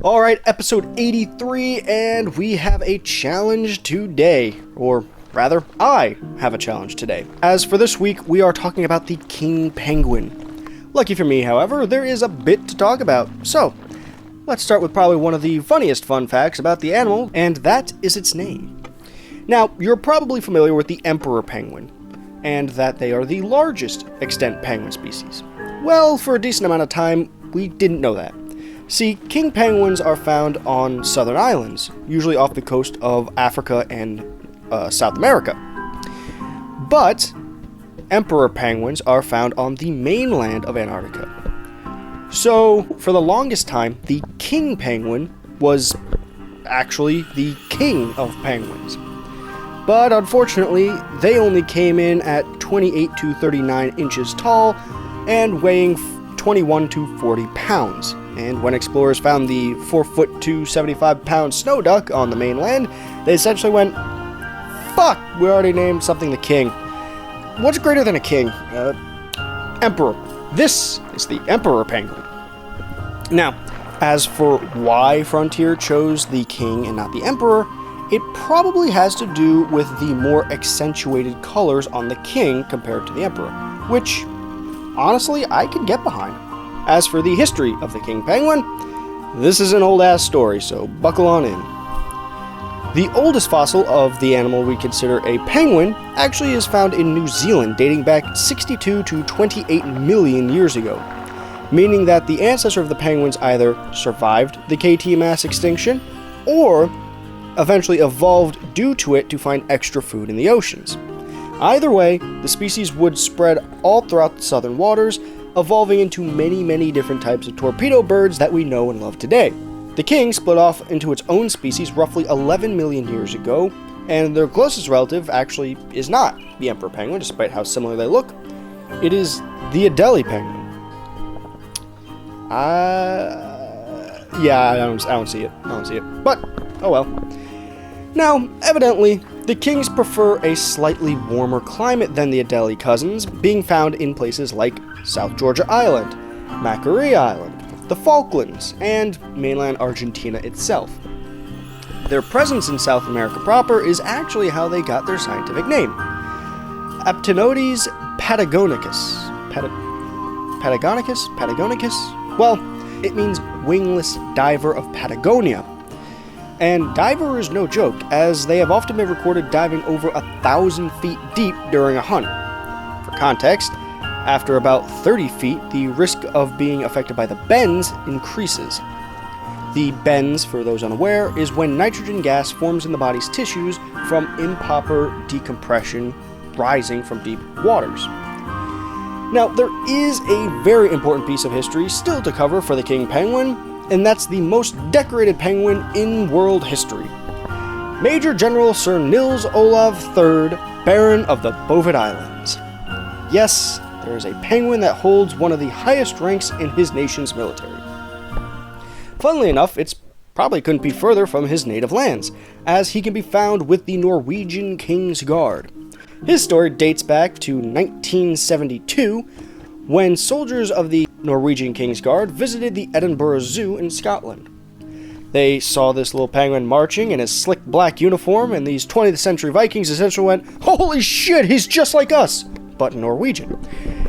Alright, episode 83, and we have a challenge today. Or rather, I have a challenge today. As for this week, we are talking about the king penguin. Lucky for me, however, there is a bit to talk about. So, let's start with probably one of the funniest fun facts about the animal, and that is its name. Now, you're probably familiar with the emperor penguin, and that they are the largest extant penguin species. Well, for a decent amount of time, we didn't know that. See, king penguins are found on southern islands, usually off the coast of Africa and South America. But emperor penguins are found on the mainland of Antarctica. So, for the longest time, the king penguin was actually the king of penguins. But unfortunately, they only came in at 28 to 39 inches tall and weighing 21 to 40 pounds. And when explorers found the 4-foot to 75-pound snow duck on the mainland, they essentially went, fuck, we already named something the king. What's greater than a king? Emperor. This is the emperor penguin. Now, as for why Frontier chose the king and not the emperor, it probably has to do with the more accentuated colors on the king compared to the emperor, which, honestly, I can get behind. As for the history of the king penguin, this is an old-ass story, so buckle on in. The oldest fossil of the animal we consider a penguin actually is found in New Zealand, dating back 62 to 28 million years ago, meaning that the ancestor of the penguins either survived the KT mass extinction or eventually evolved due to it to find extra food in the oceans. Either way, the species would spread all throughout the southern waters, evolving into many different types of torpedo birds that we know and love today. The king split off into its own species roughly 11 million years ago, and their closest relative actually is not the emperor penguin, despite how similar they look. It is the Adelie penguin. I don't see it. But, oh well. Now, evidently, the kings prefer a slightly warmer climate than the Adelie cousins, being found in places like South Georgia Island, Macquarie Island, the Falklands, and mainland Argentina itself. Their presence in South America proper is actually how they got their scientific name. Aptenodes patagonicus. Patagonicus? Well, it means wingless diver of Patagonia. And diver is no joke, as they have often been recorded diving over 1,000 feet deep during a hunt. For context, after about 30 feet, the risk of being affected by the bends increases. The bends, for those unaware, is when nitrogen gas forms in the body's tissues from improper decompression rising from deep waters. Now, there is a very important piece of history still to cover for the king penguin, and that's the most decorated penguin in world history. Major General Sir Nils Olav III, Baron of the Bovid Islands. Yes, there is a penguin that holds one of the highest ranks in his nation's military. Funnily enough, it's probably couldn't be further from his native lands, as he can be found with the Norwegian King's Guard. His story dates back to 1972, when soldiers of the Norwegian King's Guard visited the Edinburgh Zoo in Scotland. They saw this little penguin marching in his slick black uniform, and these 20th century Vikings essentially went, "Holy shit, he's just like us!" but in Norwegian.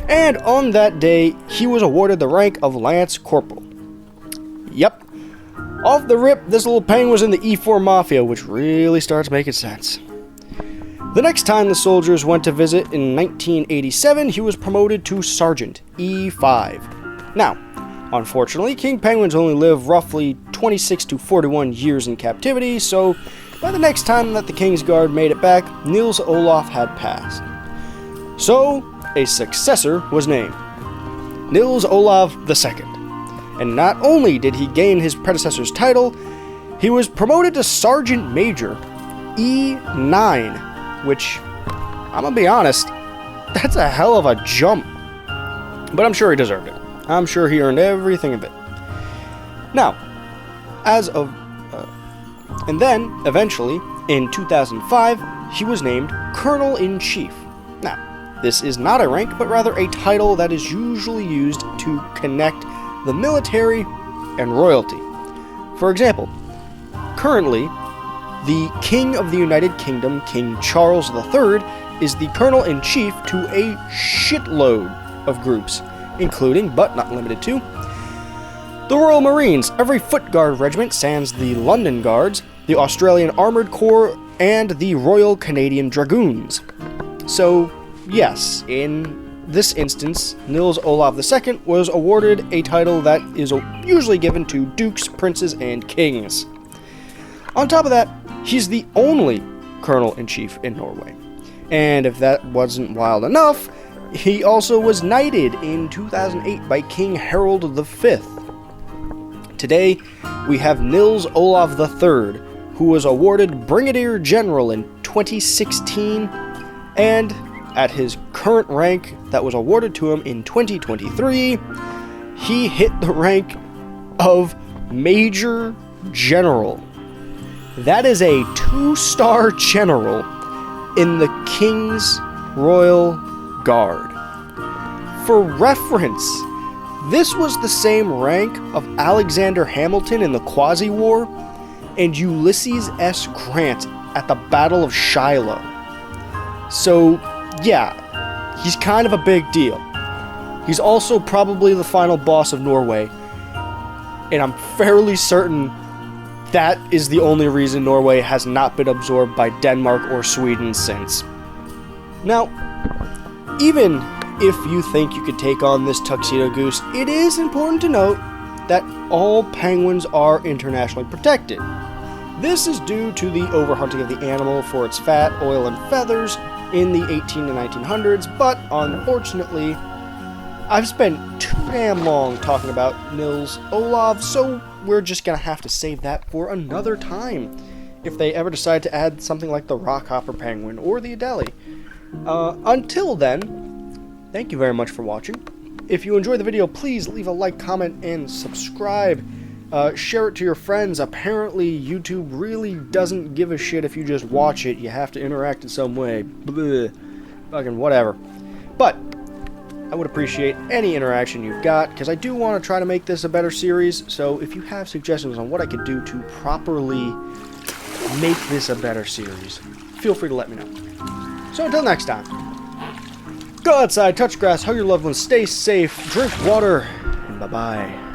And on that day, he was awarded the rank of Lance Corporal. Yep. Off the rip, this little penguin was in the E4 Mafia, which really starts making sense. The next time the soldiers went to visit in 1987, he was promoted to Sergeant, E5. Now, unfortunately, king penguins only live roughly 26 to 41 years in captivity, so by the next time that the King's Guard made it back, Nils Olaf had passed. So, a successor was named, Nils Olav II. And not only did he gain his predecessor's title, he was promoted to Sergeant Major, E9. Which, I'm gonna be honest, that's a hell of a jump. But I'm sure he deserved it. I'm sure he earned everything of it. Now, and then, eventually, in 2005, he was named Colonel-in-Chief. Now, this is not a rank, but rather a title that is usually used to connect the military and royalty. For example, currently, the King of the United Kingdom, King Charles III, is the Colonel-in-Chief to a shitload of groups, including, but not limited to, the Royal Marines, every Foot Guard regiment sans the London Guards, the Australian Armoured Corps, and the Royal Canadian Dragoons. So, yes, in this instance, Nils Olav II was awarded a title that is usually given to dukes, princes, and kings. On top of that, he's the only Colonel-in-Chief in Norway. And if that wasn't wild enough, he also was knighted in 2008 by King Harold V. Today, we have Nils Olav III, who was awarded Brigadier General in 2016, and at his current rank that was awarded to him in 2023, he hit the rank of Major General. That is a 2-star general in the King's Royal Guard. For reference, this was the same rank of Alexander Hamilton in the Quasi War and Ulysses S. Grant at the Battle of Shiloh. So, yeah, he's kind of a big deal. He's also probably the final boss of Norway, and I'm fairly certain that is the only reason Norway has not been absorbed by Denmark or Sweden since. Now, even if you think you could take on this Tuxedo Goose, it is important to note that all penguins are internationally protected. This is due to the overhunting of the animal for its fat, oil, and feathers in the 18 to 1900s, but unfortunately, I've spent too damn long talking about Nils Olav, so we're just gonna have to save that for another time if they ever decide to add something like the Rockhopper Penguin or the Adelie. Until then, thank you very much for watching. If you enjoyed the video, please leave a like, comment, and subscribe. Share it to your friends. Apparently, YouTube really doesn't give a shit if you just watch it. You have to interact in some way. Bleh. Fucking whatever. But I would appreciate any interaction you've got, because I do want to try to make this a better series, so if you have suggestions on what I could do to properly make this a better series, feel free to let me know. So until next time, go outside, touch grass, hug your loved ones, stay safe, drink water, and bye-bye.